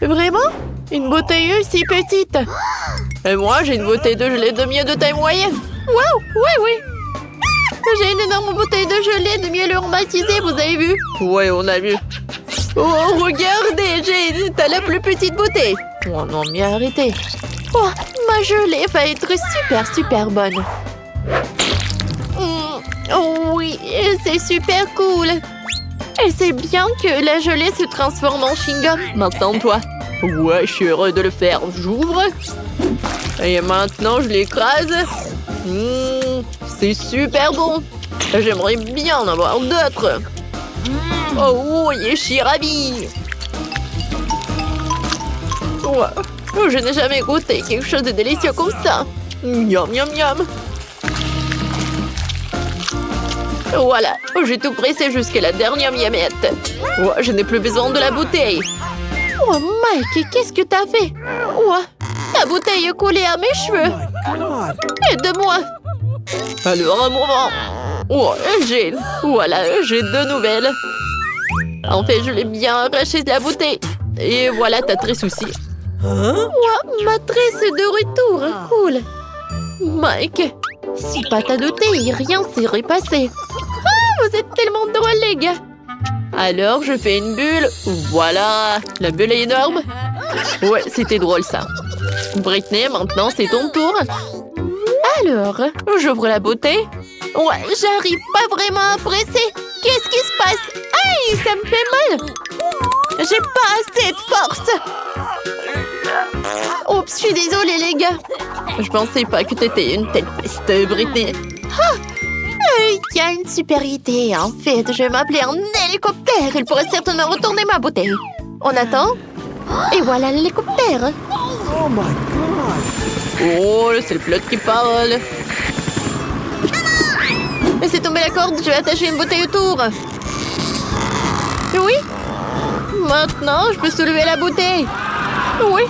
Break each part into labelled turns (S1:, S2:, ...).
S1: Vraiment? Une bouteille aussi petite? Et moi, j'ai une bouteille de gelée de miel de taille moyenne. Waouh! Oui, oui! J'ai une énorme bouteille de gelée de miel aromatisé, vous avez vu? Ouais, on a vu. Oh, regardez, t'as la plus petite bouteille. Oh non, mais arrêtez. Oh, ma gelée va être super bonne. Oh oui, c'est super cool. Et c'est bien que la gelée se transforme en chewing-gum. Maintenant, toi. Ouais, je suis heureux de le faire. J'ouvre. Et maintenant, je l'écrase. C'est super bon. J'aimerais bien en avoir d'autres. Oh oui, je suis ravie. Wow. Je n'ai jamais goûté quelque chose de délicieux comme ça. Miam, miam, miam. Voilà, j'ai tout pressé jusqu'à la dernière miamette. Je n'ai plus besoin de la bouteille. Oh, Mike, qu'est-ce que t'as fait? La bouteille est collée à mes cheveux. Aide-moi. Alors, un moment. Voilà, j'ai deux nouvelles. En fait, je l'ai bien arraché de la bouteille. Et voilà ta tresse aussi. Ma tresse est de retour. Cool. Mike, si pas t'as douté, rien s'est passé. Vous êtes tellement drôles, les gars. Alors, je fais une bulle. Voilà, la bulle est énorme. Ouais, c'était drôle, ça. Britney, maintenant, c'est ton tour. Alors, j'ouvre la bouteille. Ouais, j'arrive pas vraiment à presser. Qu'est-ce qui se passe? Aïe, ça me fait mal. J'ai pas assez de force. Oups, je suis désolée, les gars. Je pensais pas que t'étais une telle peste, Britney. Il y a une super idée, en fait. Je vais m'appeler un hélicoptère. Il pourrait certainement retourner ma bouteille. On attend. Et voilà l'hélicoptère.
S2: Oh my God!
S1: Oh, c'est le pilote qui parle. Laissez tomber la corde, je vais attacher une bouteille autour. Oui. Maintenant, je peux soulever la bouteille. Oui.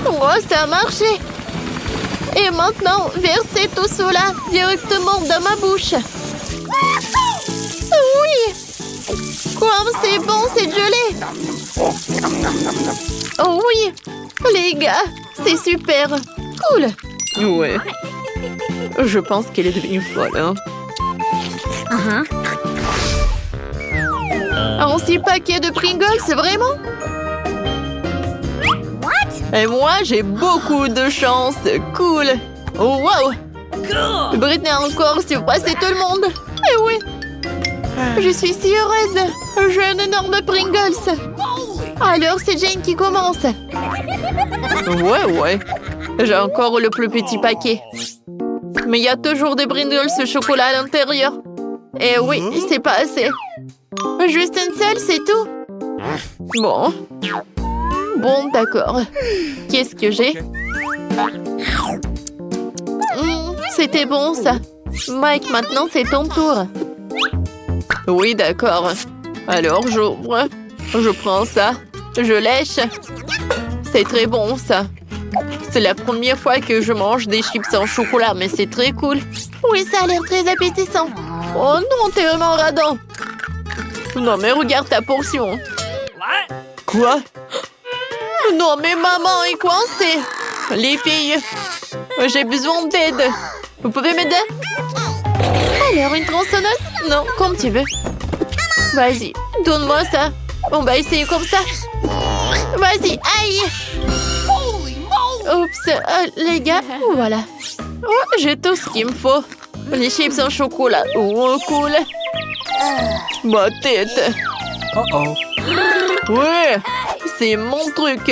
S1: Oh, ça a marché. Et maintenant, versez tout cela directement dans ma bouche. Oui. Comme c'est bon, cette gelée. Oh oui. Les gars, c'est super. Cool. Ouais. Je pense qu'elle est devenue folle, hein. Un 6 paquets de Pringles, vraiment? Et moi, j'ai beaucoup de chance. Cool. Oh, wow. Britney a encore surpassé tout le monde. Eh oui. Je suis si heureuse. J'ai un énorme Pringles. Alors, c'est Jane qui commence. Ouais. J'ai encore le plus petit paquet. Mais il y a toujours des Pringles au chocolat à l'intérieur. Et oui, c'est pas assez. Juste une seule, c'est tout. Bon, d'accord. Qu'est-ce que j'ai? C'était bon, ça. Mike, maintenant, c'est ton tour. Oui, d'accord. Alors, j'ouvre. Je prends ça. Je lèche. C'est très bon, ça. C'est la première fois que je mange des chips en chocolat, mais c'est très cool. Oui, ça a l'air très appétissant. Oh non, t'es vraiment radin. Non, mais regarde ta portion. Quoi? Non, mais maman est coincée. Les filles, j'ai besoin d'aide. Vous pouvez m'aider? Alors, une tronçonneuse? Non, comme tu veux. Vas-y, donne-moi ça. On va essayer comme ça. Vas-y, aïe! Oups, les gars, voilà. Oh, j'ai tout ce qu'il me faut. Les chips en chocolat. Oh, cool. Ma tête. Ouais, c'est mon truc.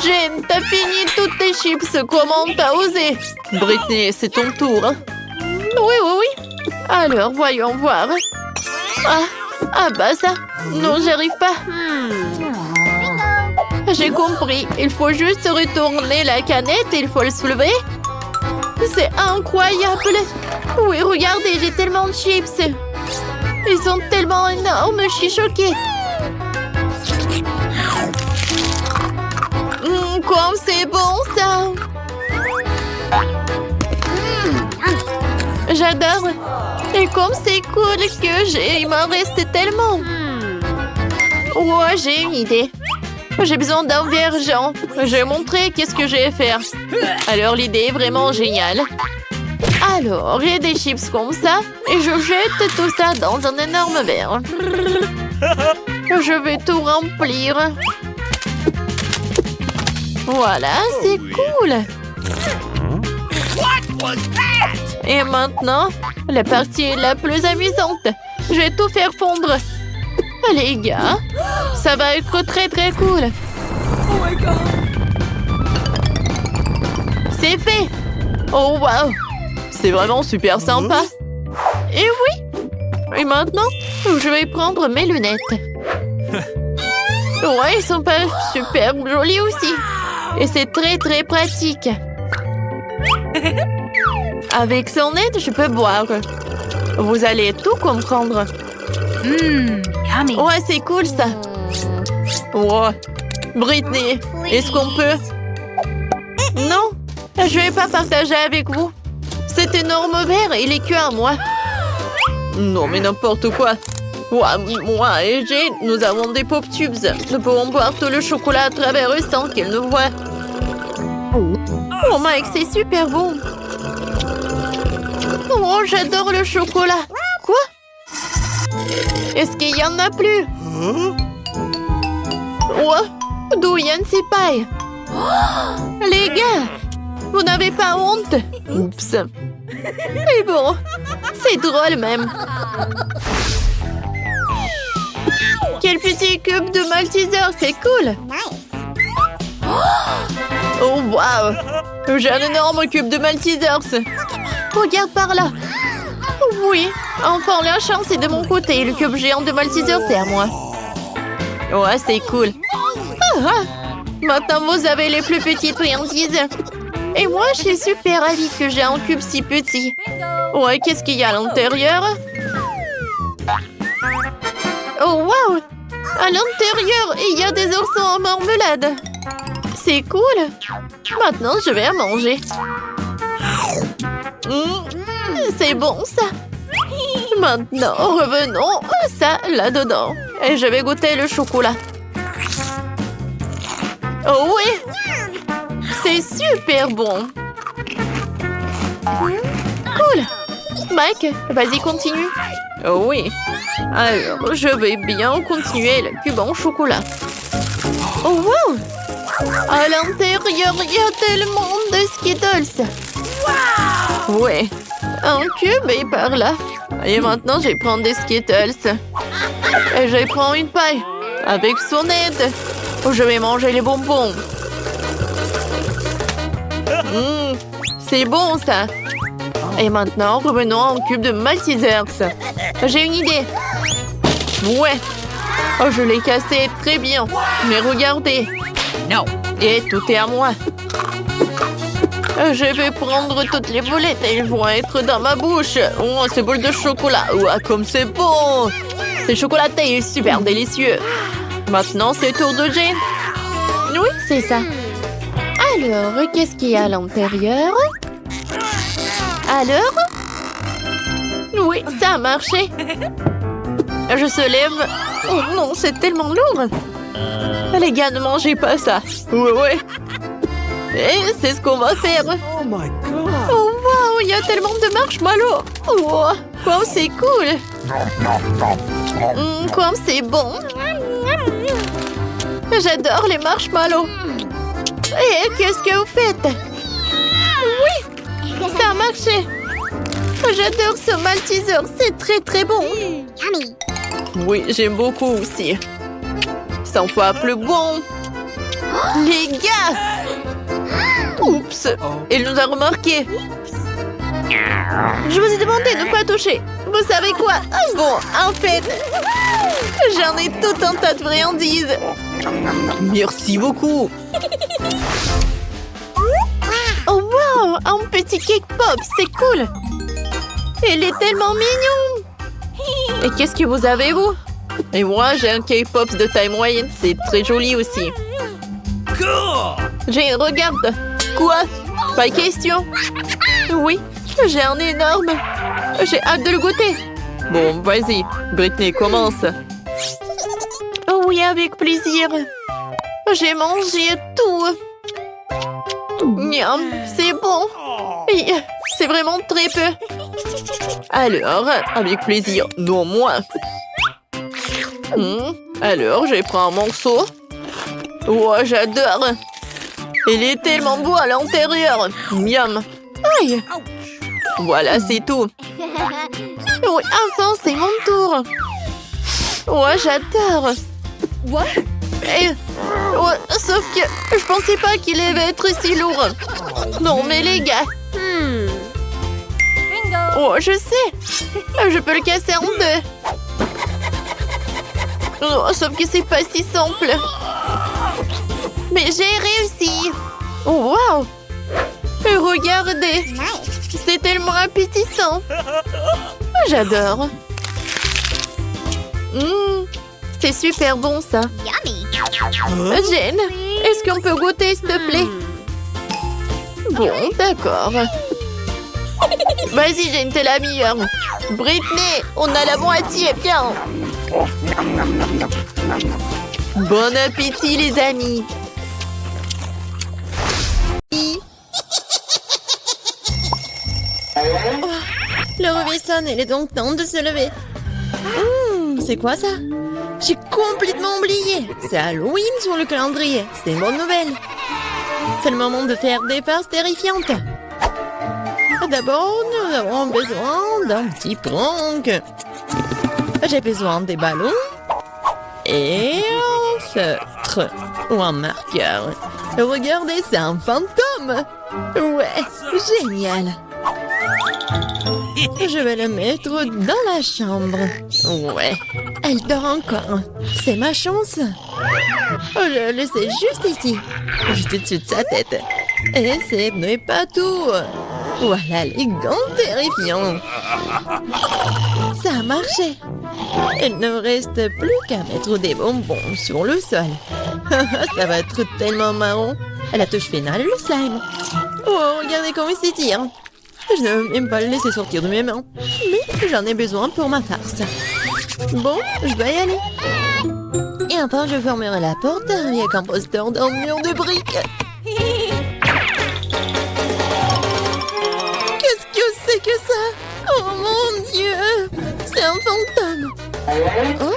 S1: Jane, t'as fini toutes tes chips. Comment t'as osé? Britney, c'est ton tour. Oui. Alors, voyons voir. Ah bah ça. Non, j'y arrive pas. J'ai compris. Il faut juste retourner la canette et il faut le soulever. C'est incroyable. Oui, regardez, j'ai tellement de chips. Ils sont tellement énormes, je suis choquée. Comme c'est bon, ça. J'adore. Et comme c'est cool que il m'en reste tellement. Ouais, j'ai une idée. J'ai besoin d'un vergent. Je vais montrer qu'est-ce que je vais faire. Alors, l'idée est vraiment géniale. Alors, j'ai des chips comme ça et je jette tout ça dans un énorme verre. Je vais tout remplir. Voilà, c'est cool. Et maintenant, la partie la plus amusante. Je vais tout faire fondre. Les gars, ça va être très très cool.
S2: Oh my god.
S1: C'est fait. Oh wow. C'est vraiment super sympa. Et oui. Et maintenant, je vais prendre mes lunettes. Ouais, ils sont pas super jolis aussi. Et c'est très très pratique. Avec son aide, je peux boire. Vous allez tout comprendre.
S3: Yummy.
S1: Ouais, c'est cool ça. Ouais. Britney, est-ce qu'on peut... Non, je vais pas partager avec vous. Cet énorme verre, il est que à moi. Non, mais n'importe quoi. Ouais, moi et Jane, nous avons des pop tubes. Nous pouvons boire tout le chocolat à travers eux sans qu'ils nous voient. Oh Mike, c'est super bon. Oh, j'adore le chocolat. Quoi? Est-ce qu'il y en a plus? Ouais, d'où viennent ces pailles? Les gars, vous n'avez pas honte? Oups. Mais bon, c'est drôle même. Quel petit cube de Malteser, c'est cool. Oh wow, j'ai un énorme cube de Maltesers. Regarde par là. Oui, enfin la chance est de mon côté. Le cube géant de Maltesers, c'est à moi. Ouais, c'est cool. Maintenant, vous avez les plus petites friandises. Et moi, je suis super ravie que j'ai un cube si petit. Ouais, qu'est-ce qu'il y a à l'intérieur? Oh, wow! À l'intérieur, il y a des oursons en marmelade. C'est cool. Maintenant, je vais à manger. C'est bon, ça. Maintenant, revenons à ça là-dedans. Et je vais goûter le chocolat. Oh oui! C'est super bon. Cool. Mike, vas-y, continue. Oh oui. Alors, je vais bien continuer le cube en chocolat. Oh wow! À l'intérieur, il y a tellement de Skittles. Ouais. Un cube est par là. Et maintenant, je vais prendre des Skittles. Et je vais prendre une paille. Avec son aide. Je vais manger les bonbons. C'est bon, ça. Et maintenant, revenons à un cube de Maltesers. J'ai une idée. Ouais. Oh, je l'ai cassé très bien. Mais regardez.
S3: No.
S1: Et tout est à moi. Je vais prendre toutes les boulettes et elles vont être dans ma bouche. Oh, ces boules de chocolat. Ouah, comme c'est bon. C'est chocolaté et super délicieux. Maintenant, c'est tour de Jane. Oui, c'est ça. Alors, qu'est-ce qu'il y a à l'intérieur? Alors? Oui, ça a marché. Je se lève. Oh non, c'est tellement lourd. Les gars, ne mangez pas ça. Ouais. Et c'est ce qu'on va faire.
S2: Oh my god.
S1: Oh wow, il y a tellement de marshmallows. Wow, comme c'est cool. Comme c'est bon. J'adore les marshmallows. Et qu'est-ce que vous faites? Oui, ça a marché. J'adore ce Malteser, c'est très très bon. Oui, j'aime beaucoup aussi. 100 fois plus bon. Les gars! Oups! Il nous a remarqué. Je vous ai demandé de ne pas toucher. Vous savez quoi? Bon, en fait, j'en ai tout un tas de friandises. Merci beaucoup. Oh wow! Un petit cake pop, c'est cool. Il est tellement mignon. Et qu'est-ce que vous avez, vous? Et moi, j'ai un cake pop de taille moyenne. C'est très joli aussi. J'ai regarde. Quoi? Pas question. Oui, j'ai un énorme. J'ai hâte de le goûter. Bon, vas-y. Britney, commence. Oh oui, avec plaisir. J'ai mangé tout. Miam, c'est bon. Oui, c'est vraiment très peu. Alors, avec plaisir, non moins. Alors, je prends un morceau. Oh, j'adore. Il est tellement beau à l'intérieur. Miam. Aïe. Voilà, c'est tout. Oui, enfin, c'est mon tour. Oh, j'adore. Sauf que je pensais pas qu'il allait être si lourd. Non, mais les gars. Oh, je sais. Je peux le casser en deux. Oh, sauf que c'est pas si simple. Mais j'ai réussi. Oh, wow. Regardez. C'est tellement appétissant. J'adore. C'est super bon, ça. Jane, est-ce qu'on peut goûter, s'il te plaît? Bon, d'accord. Vas-y, Jane, t'es la meilleure. Britney, on a la moitié, viens. Bon appétit, les amis. Le réveil sonne, il est donc temps de se lever. C'est quoi ça? J'ai complètement oublié. C'est Halloween sur le calendrier. C'est une bonne nouvelle. C'est le moment de faire des farces terrifiantes. D'abord, nous avons besoin d'un petit prank. J'ai besoin des ballons et un feutre ou un marqueur. Regardez, c'est un fantôme. Ouais, génial. Je vais le mettre dans la chambre. Ouais, elle dort encore. C'est ma chance. Je vais le laisser juste ici, juste au-dessus de sa tête. Et ce n'est pas tout. Voilà les gants terrifiants. Ça a marché. Il ne reste plus qu'à mettre des bonbons sur le sol. Ça va être tellement marrant. À la touche finale, le slime. Oh, regardez comment il s'étire. Je ne veux même pas le laisser sortir de mes mains. Mais j'en ai besoin pour ma farce. Bon, je dois y aller. Et enfin, je fermerai la porte avec un poster d'un mur de briques. Qu'est-ce que c'est que ça? Oh mon Dieu! C'est un fantôme. Oh?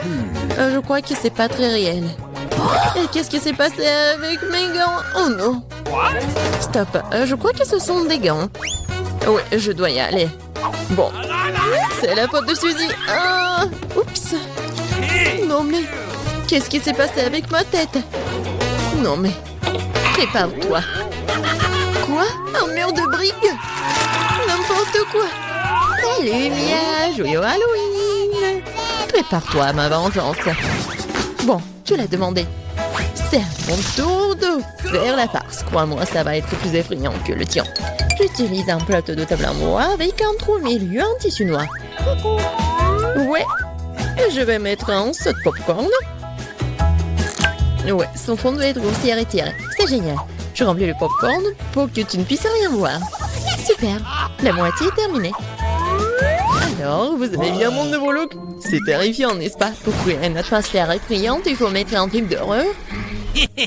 S1: Je crois que c'est pas très réel. Et qu'est-ce qui s'est passé avec mes gants? Oh non! Stop, je crois que ce sont des gants. Oui, je dois y aller. Bon, c'est la faute de Suzy. Ah, oups. Non mais, qu'est-ce qui s'est passé avec ma tête? Non mais, prépare-toi. Quoi? Un mur de briques? N'importe quoi. Salut Mia, joyeux Halloween. Prépare-toi à ma vengeance. Bon, tu l'as demandé. C'est à mon tour de faire la farce. Crois-moi, ça va être plus effrayant que le tien. J'utilise un plateau de table en bois avec un trou au milieu en tissu noir. Ouais, je vais mettre un saut de popcorn. Ouais, son fond doit être grossier et tiré. C'est génial. Je remplis le popcorn pour que tu ne puisses rien voir. Super, la moitié est terminée. Alors, vous aimez bien mon nouveau look? C'est terrifiant, n'est-ce pas? Pour créer une atmosphère effrayante, il faut mettre un film d'horreur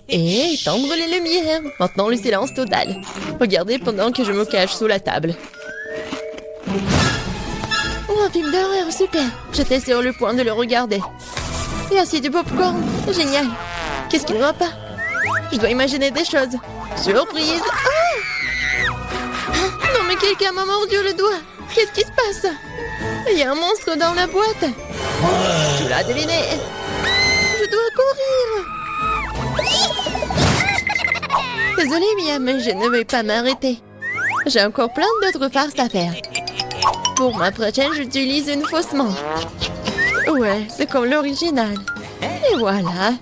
S1: et éteindre les lumières. Maintenant, le silence total. Regardez pendant que je me cache sous la table. Oh, un film d'horreur, super. J'étais sur le point de le regarder. Et aussi du popcorn, génial. Qu'est-ce qu'il ne va pas? Je dois imaginer des choses. Surprise! Ah! Non mais quelqu'un m'a mordu le doigt. Qu'est-ce qui se passe? Il y a un monstre dans la boîte. Tu l'as deviné. Je dois courir. Désolée Mia, mais je ne vais pas m'arrêter. J'ai encore plein d'autres farces à faire. Pour ma prochaine, j'utilise une fausse main. Ouais, c'est comme l'original. Et voilà.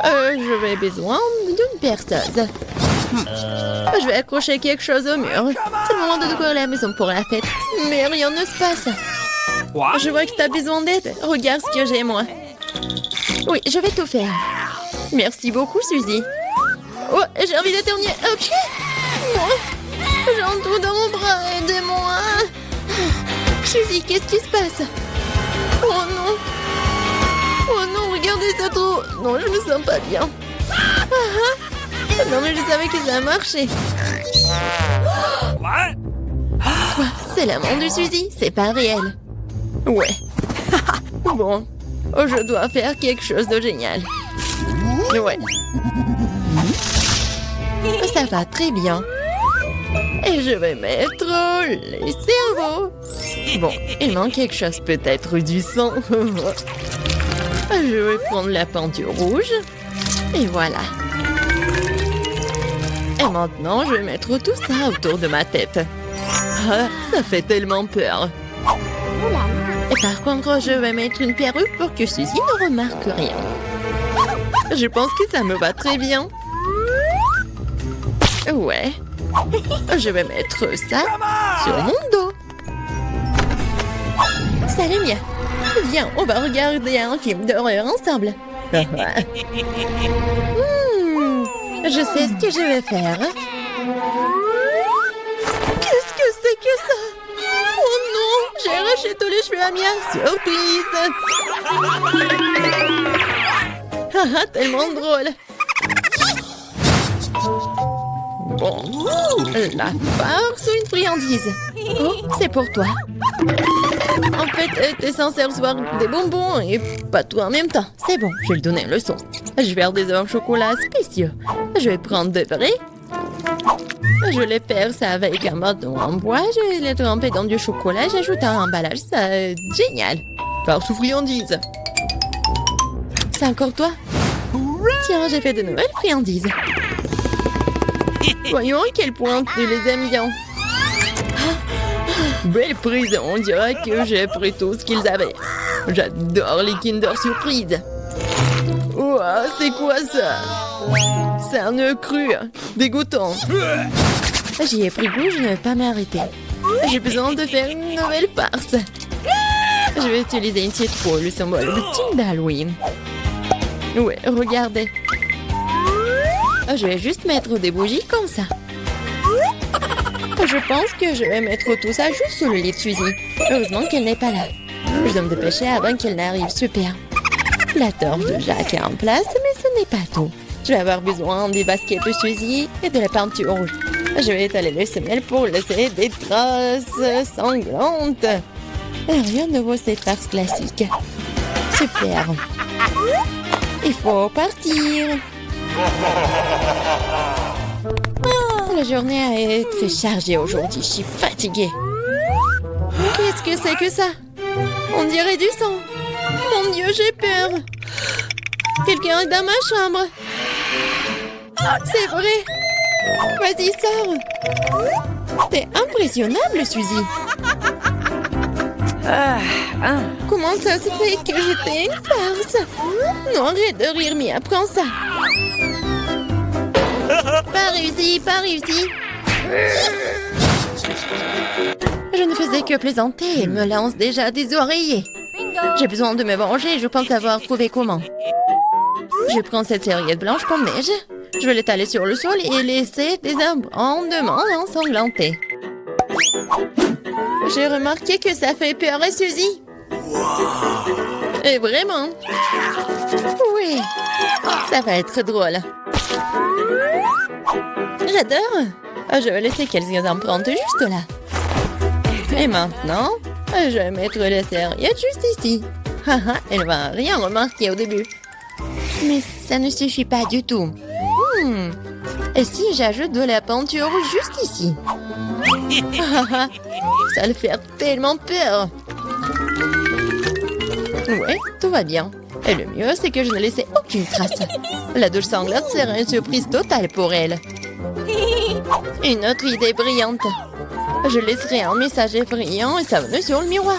S1: Je vais besoin d'une perceuse. Je vais accrocher quelque chose au mur. C'est le moment de décorer la maison pour la fête. Mais rien ne se passe. Je vois que tu as besoin d'aide. Regarde ce que j'ai, moi. Oui, je vais tout faire. Merci beaucoup, Suzy. Oh, j'ai envie d'éternuer. Ok. Moi, j'ai un trou dans mon bras. Aidez-moi. Suzy, qu'est-ce qui se passe? Oh non. Oh non, regardez ce trou. Non, je me sens pas bien. Non, mais je savais que ça marchait. Quoi? C'est l'amant de Suzy? C'est pas réel. Ouais. Bon, je dois faire quelque chose de génial. Ouais. Ça va très bien. Et je vais mettre les cerveaux. Bon, il manque quelque chose, peut-être du sang. Je vais prendre la peinture rouge. Et voilà. Et maintenant, je vais mettre tout ça autour de ma tête. Ah, ça fait tellement peur. Et par contre, je vais mettre une perruque pour que Suzy ne remarque rien. Je pense que ça me va très bien. Ouais. Je vais mettre ça sur mon dos. Salut Mia. Viens, on va regarder un film d'horreur ensemble. Je sais ce que je vais faire. Qu'est-ce que c'est que ça? Oh non, j'ai arraché tous les cheveux à Mia. Surprise. Tellement drôle. Bon, la farce ou une friandise? Oh, c'est pour toi. En fait, t'es censé recevoir des bonbons et pas tout en même temps. C'est bon, je vais lui donner une leçon. Je vais faire des œufs au chocolat spéciaux. Je vais prendre de vrais. Je les perce avec un bâton en bois. Je vais les tremper dans du chocolat. J'ajoute un emballage. Ça, génial. Farce ou friandise? C'est encore toi? Tiens, j'ai fait de nouvelles friandises. Voyons à quel point tu les aimes bien. Belle prison, on dirait que j'ai pris tout ce qu'ils avaient. J'adore les Kinder Surprise. Ouah, c'est quoi ça? C'est un œuf cru, dégoûtant. J'y ai pris goût, je ne vais pas m'arrêter. J'ai besoin de faire une nouvelle farce. Je vais utiliser une citrouille, le symbole de team d'Halloween. Ouais, regardez. Je vais juste mettre des bougies comme ça. Je pense que je vais mettre tout ça juste sur le lit de Suzy. Heureusement qu'elle n'est pas là. Je dois me dépêcher avant qu'elle n'arrive. Super. La torche de Jacques est en place, mais ce n'est pas tout. Je vais avoir besoin des baskets de Suzy et de la peinture rouge. Je vais étaler les semelles pour laisser des traces sanglantes. Rien de vaut cette farce classique. Super. Il faut partir. La journée a été chargée aujourd'hui. Je suis fatiguée. Qu'est-ce que c'est que ça? On dirait du sang. Mon Dieu, j'ai peur. Quelqu'un est dans ma chambre. C'est vrai. Vas-y, sors. T'es impressionnable, Suzy. Comment ça se fait que j'étais une farce? Non, arrête de rire, Mia, prends ça. Pas réussi, pas réussi. Je ne faisais que plaisanter. Elle me lance déjà des oreillers. J'ai besoin de me venger, je pense avoir trouvé comment. Je prends cette serviette blanche comme neige. Je vais l'étaler sur le sol et laisser des abondements ensanglantés. J'ai remarqué que ça fait peur à Suzy. Et vraiment. Oui, ça va être drôle. J'adore. Je vais laisser quelques empreintes juste là. Et maintenant, je vais mettre la serviette juste ici. Elle va rien remarquer au début. Mais ça ne suffit pas du tout. Et si j'ajoute de la peinture juste ici? Ça va faire tellement peur. Ouais, tout va bien. Et le mieux, c'est que je ne laissais aucune trace. La douche sanglante serait une surprise totale pour elle. Une autre idée brillante. Je laisserai un message effrayant et savonneux sur le miroir.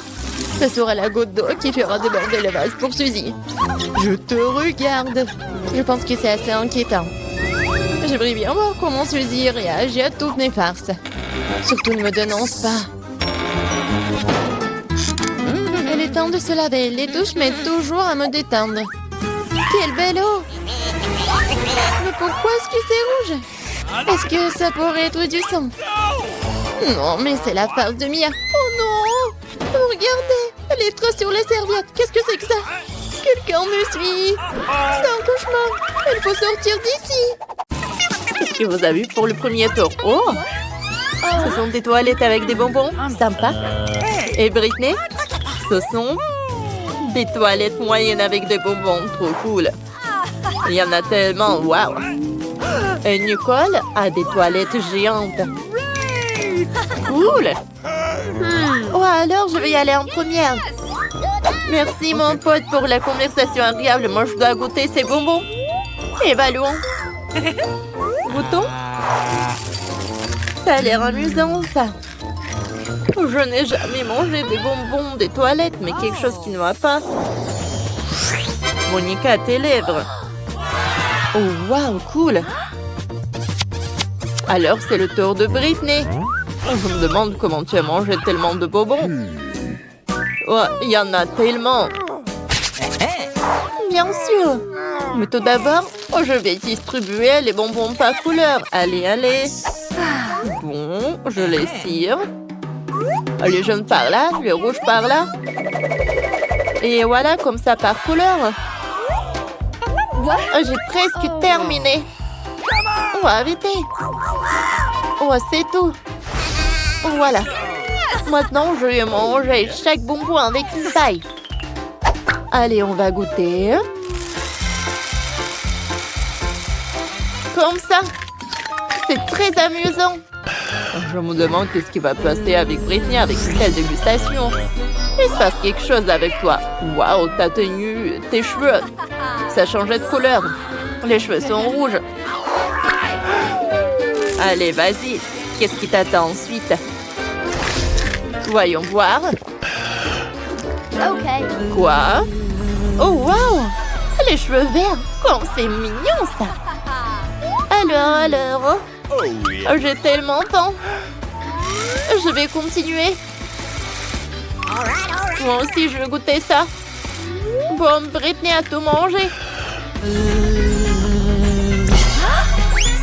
S1: Ce sera la goutte d'eau qui fera déborder le vase pour Suzy. Je te regarde. Je pense que c'est assez inquiétant. J'aimerais bien voir comment Suzy réagit à toutes mes farces. Surtout ne me dénonce pas. Il est temps de se laver. Les douches m'aident toujours à me détendre. Quelle belle eau! Mais pourquoi est-ce que c'est rouge? Est-ce que ça pourrait être du sang? Non, mais c'est la farce de Mia. Oh non! Regardez! Les traces sur la serviette. Qu'est-ce que c'est que ça? Quelqu'un me suit! C'est un cauchemar! Il faut sortir d'ici. Qu'est-ce que vous avez pour le premier tour? Oh! Ce sont des toilettes avec des bonbons. Sympa. Et Britney? Ce sont des toilettes moyennes avec des bonbons. Trop cool. Il y en a tellement. Waouh! Et Nicole a des toilettes géantes. Cool! Oh, alors je vais y aller en première. Merci mon pote pour la conversation agréable. Moi je dois goûter ces bonbons. Évaluons. Goûtons. Ça a l'air amusant ça. Je n'ai jamais mangé des bonbons des toilettes, mais quelque chose qui ne va pas. Monica a tes lèvres. Oh waouh, cool. Alors c'est le tour de Britney. Je me demande comment tu as mangé tellement de bonbons. Oh, il y en a tellement. Bien sûr. Mais tout d'abord, je vais distribuer les bonbons par couleur. Allez, allez. Bon, je les cire. Les jaunes par là, le rouge par là. Et voilà, comme ça par couleur. J'ai presque terminé. Oh, arrêtez. Oh, c'est tout. Voilà. Maintenant, je vais manger chaque bonbon avec une paille. Allez, on va goûter. Comme ça. C'est très amusant. Je me demande qu'est-ce qui va passer avec Britney avec une telle dégustation. Il se passe quelque chose avec toi. Waouh, ta tenue, tes cheveux. Ça changeait de couleur. Les cheveux sont rouges. Allez, vas-y. Qu'est-ce qui t'attend ensuite? Voyons voir. Quoi? Oh, waouh! Les cheveux verts. Comme c'est mignon, ça. Alors. J'ai tellement faim. Je vais continuer. Moi aussi, je veux goûter ça. Bon, Britney a tout mangé.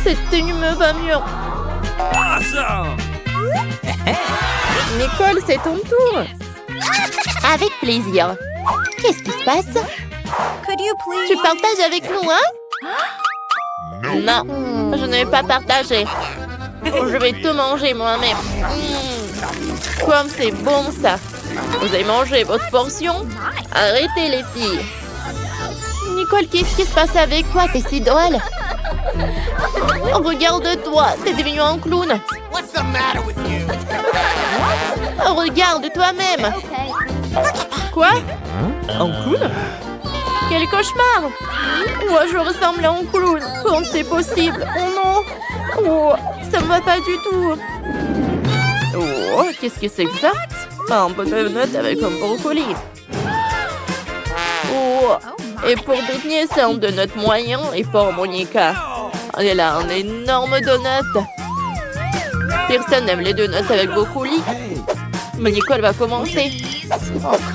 S1: Cette tenue me va mieux. Nicole, c'est ton tour. Avec plaisir. Qu'est-ce qui se passe? Tu partages avec nous, hein? Non, je ne vais pas partager. Je vais tout manger moi-même. Comme c'est bon ça. Vous avez mangé votre portion? Arrêtez les filles. Nicole, qu'est-ce qui se passe avec toi? T'es si drôle. Oh, regarde-toi, t'es devenu un clown. Oh, regarde toi-même. Quoi? Un clown? Quel cauchemar! Oh, je ressemble à un clown. Comment c'est possible? Oh non! Oh, ça me va pas du tout. Oh, qu'est-ce que c'est que ça? Un pot de donut avec un brocoli. Oh, et pour Britney, c'est un donut moyen. Et pour Monica, elle a un énorme donut. Personne n'aime les donuts avec brocoli. Mais Nicole va commencer.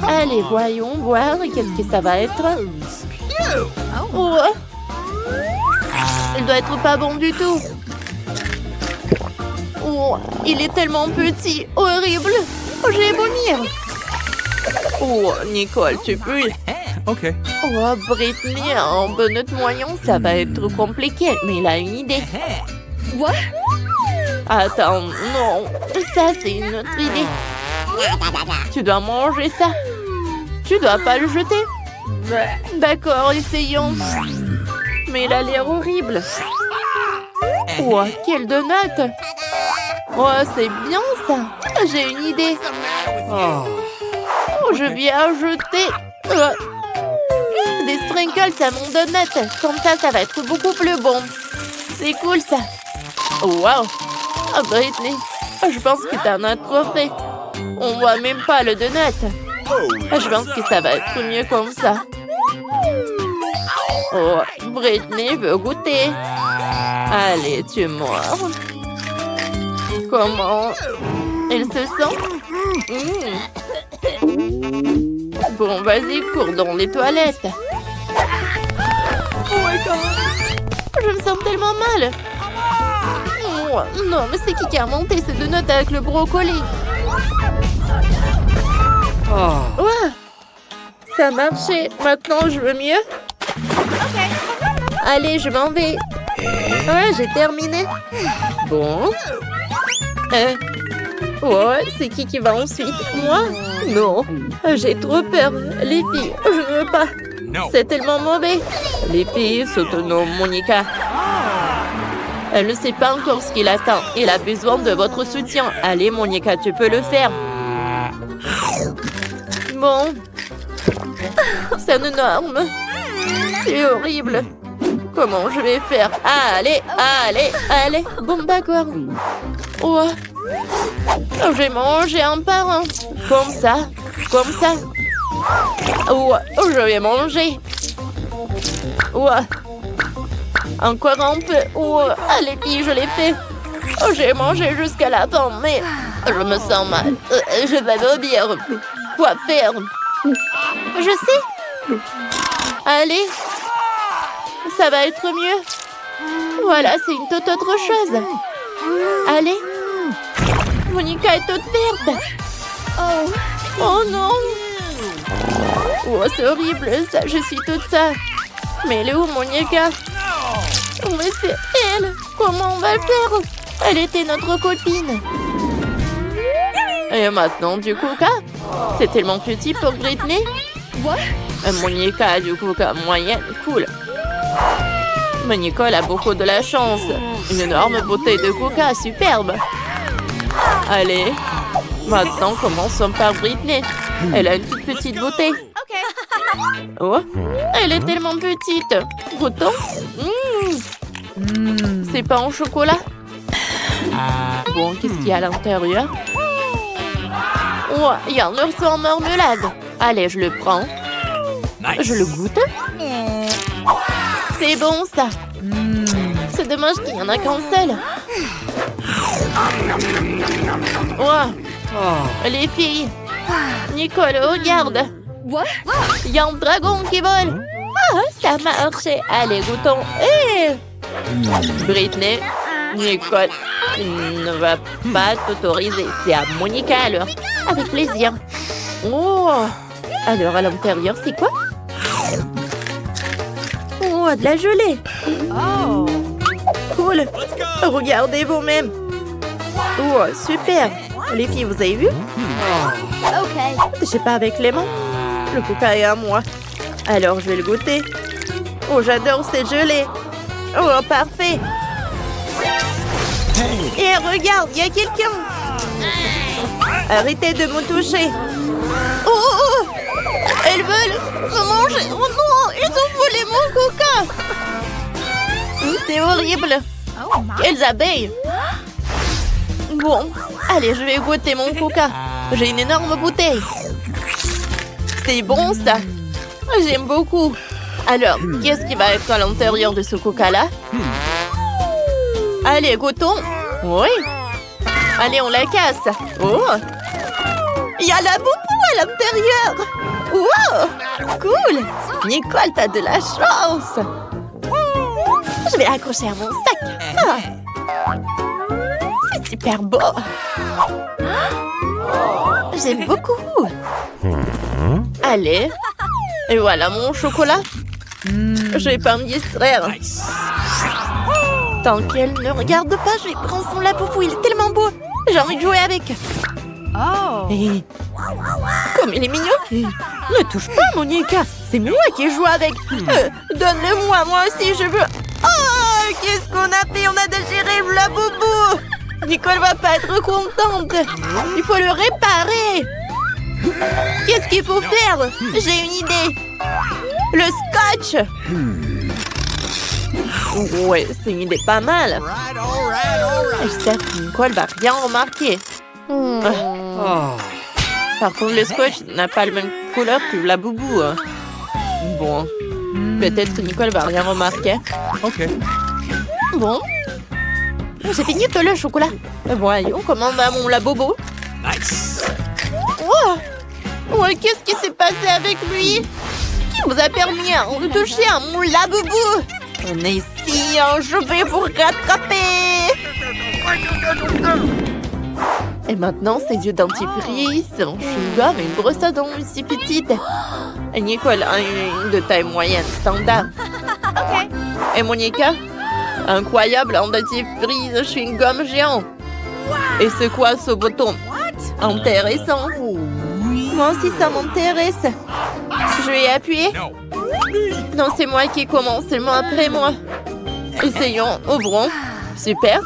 S1: Allez, voyons voir. Qu'est-ce que ça va être? Oh, il doit être pas bon du tout. Oh, il est tellement petit. Horrible. Oh, je vais vomir. Oh, Nicole, tu pues.
S2: OK.
S1: Oh, Britney, un donut moyen, ça va être compliqué. Mais il a une idée. What? Attends, non. Ça, c'est une autre idée. Tu dois manger ça. Tu dois pas le jeter. D'accord, essayons. Mais il a l'air horrible. Oh, quel donut. Oh, c'est bien ça. J'ai une idée. Oh, je vais ajouter des sprinkles à mon donut. Comme ça va être beaucoup plus bon. C'est cool ça. Oh, wow. Oh, Britney, je pense que t'en as trop fait. On voit même pas le donut. Je pense que ça va être mieux comme ça. Oh, Britney veut goûter. Allez, tu mords. Comment elle se sent? Bon, vas-y, cours dans les toilettes. Oh my God. Je me sens tellement mal. Oh, non, mais c'est qui a monté ces donuts avec le brocoli? Oh, ça a marché. Maintenant, je veux mieux. Allez, je m'en vais. Ouais, j'ai terminé. Bon. Ouais, c'est qui va ensuite? Moi? Non. J'ai trop peur. Les filles, je ne veux pas. C'est tellement mauvais. Les filles s'autonoment, Monica. Elle ne sait pas encore ce qu'il attend. Il a besoin de votre soutien. Allez, Monica, tu peux le faire. Bon. C'est une norme. C'est horrible. Comment je vais faire? Allez. Bon, d'accord. Ouais. Je vais manger un par un. Comme ça. Ouais, je vais manger. Ouais. Encore un peu. Ouais. Allez, filles, je l'ai fait. J'ai mangé jusqu'à la fin, mais je me sens mal. Je vais vomir. Quoi faire? Je sais. Allez. Ça va être mieux. Voilà, c'est une toute autre chose. Allez. Monica est toute verte. Oh non. Oh, c'est horrible, ça. Je suis toute ça. Mais elle est où, Monica? Mais c'est elle. Comment on va le faire? Elle était notre copine. Et maintenant, du coca? C'est tellement petit pour Britney. Monica a du coca moyenne. Cool. Mais Nicole a beaucoup de la chance. Une énorme bouteille de coca, superbe. Allez, maintenant commençons par Britney. Elle a une toute petite bouteille. Oh, elle est tellement petite. Goûtons. C'est pas en chocolat. Bon, qu'est-ce qu'il y a à l'intérieur? Oh, il y a un ours en marmelade. Allez, je le prends. Je le goûte. C'est bon, ça. C'est dommage qu'il n'y en a qu'un seul. Oh, les filles. Nicole, regarde. Il y a un dragon qui vole. Ah, ça marche. Allez, goûtons. Britney, Nicole ne va pas t'autoriser. C'est à Monica alors. Avec plaisir. Oh. Alors, à l'intérieur, c'est quoi? Oh, de la gelée. Oh. Cool. Regardez vous-même. Oh, super. Les filles, vous avez vu? Je sais pas avec les mains. Le coca est à moi. Alors, je vais le goûter. Oh, j'adore ces gelées. Oh, parfait. Et regarde, il y a quelqu'un. Arrêtez de me toucher. Oh, elles veulent me manger. Oh non, ils ont volé mon coca. C'est horrible. Quelles abeilles. Bon, allez, je vais goûter mon coca. J'ai une énorme bouteille. C'est bon, ça. J'aime beaucoup. Alors, qu'est-ce qui va être à l'intérieur de ce coca-là? Allez, goûtons. Oui. Allez, on la casse. Oh. Il y a la boubou à l'intérieur. Wow. Cool. Nicole, t'as de la chance. Je vais l'accrocher à mon sac. Ah. C'est super beau. J'aime beaucoup. Allez. Et voilà mon chocolat. Je vais pas me distraire. Tant qu'elle ne regarde pas, je vais prendre son lapoupou. Il est tellement beau. J'ai envie de jouer avec. Oh. Et... comme il est mignon. Ne touche pas, Monica. C'est moi qui joue avec. Donne-le-moi, moi aussi, je veux. Oh, qu'est-ce qu'on a fait? On a déchiré le lapoupou. Nicole va pas être contente. Il faut le réparer. Qu'est-ce qu'il faut faire? J'ai une idée. Le scotch. Ouais, c'est une idée pas mal. J'espère que Nicole va rien remarquer. Par contre, le scotch n'a pas la même couleur que la boubou. Bon, peut-être que Nicole va rien remarquer.
S2: Ok.
S1: Bon, j'ai fini tout le chocolat. Voyons comment va mon labobo.
S2: Nice.
S1: Ouais, qu'est-ce qui s'est passé avec lui? Qui vous a permis de toucher à mon labobo? On est ici, je vais vous rattraper. Et maintenant, ses yeux dentifrice, un chewing-gum et une brosse à dents si petite. Et Nicole a une de taille moyenne standard. Ok. Et Monica? Incroyable, un dentifrice chewing-gum géant. Et c'est quoi ce bouton? Intéressant. Moi aussi, ça m'intéresse. Je vais appuyer. Non, c'est moi qui commence, seulement après moi. Essayons, ouvrons. Super.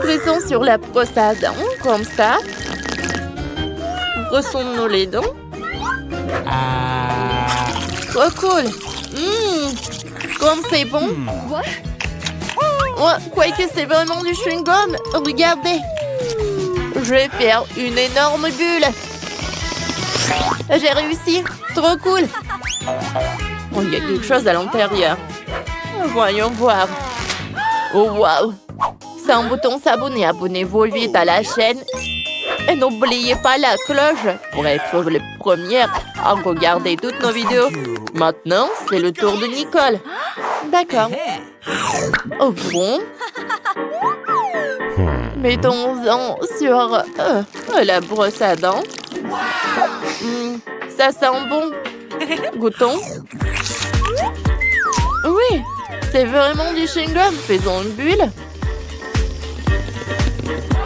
S1: Pressons sur la brosse à dents, comme ça. Brossons-nous les dents. Trop cool. Comme c'est bon. Quoique c'est vraiment du chewing-gum. Regardez. Je vais faire une énorme bulle. J'ai réussi. Trop cool. Oh, il y a quelque chose à l'intérieur. Voyons voir. Oh, waouh. C'est un bouton s'abonner. Abonnez-vous vite à la chaîne. Et n'oubliez pas la cloche pour être les premières à regarder toutes nos vidéos. Maintenant, c'est le tour de Nicole. D'accord. Au fond. Mettons-en sur la brosse à dents. Ça sent bon. Goûtons. Oui, c'est vraiment du chewing-gum. Faisons une bulle.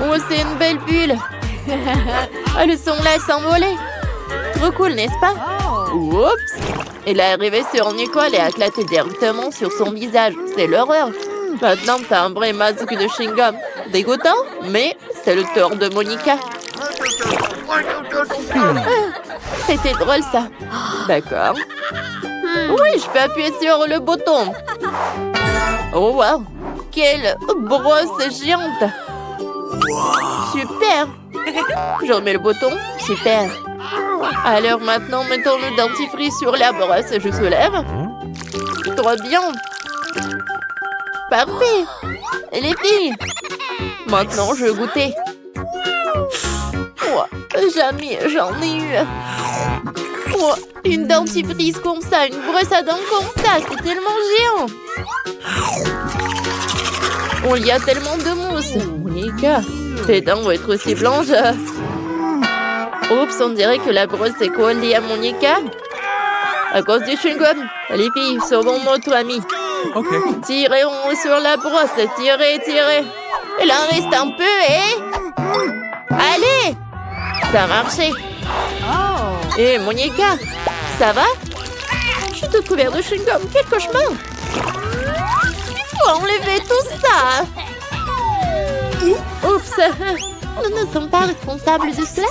S1: Oh, c'est une belle bulle. Elles sont là s'envoler. Trop cool, n'est-ce pas? Oups. Il est arrivé sur Nicole et a éclaté directement sur son visage. C'est l'horreur. Maintenant, t'as un vrai masque de chewing-gum. Dégoûtant, mais c'est le tour de Monica. C'était drôle, ça. D'accord. Oui, je peux appuyer sur le bouton. Oh, wow. Quelle brosse géante. Super. Je remets le bouton. Super. Alors maintenant, mettons le dentifrice sur la brosse. Je soulève. Trop bien. Parfait. Les filles. Maintenant, je vais goûter. Oh, jamais j'en ai eu. Oh, une dentifrice comme ça, une brosse à dents comme ça. C'est tellement géant. Oh, il y a tellement de mousse. Monica, tes dents vont être aussi blanches. Oups, on dirait que la brosse est collée à Monica. À cause du chewing-gum. Les filles, sauvons notre ami. Tirez sur la brosse. Tirez, tirez. Il en reste un peu, Allez. Ça a marché. Et Monica, ça va? Je suis toute couverte de chewing-gum. Quel cauchemar. Faut enlever tout ça. Oups. Nous ne sommes pas responsables de cela.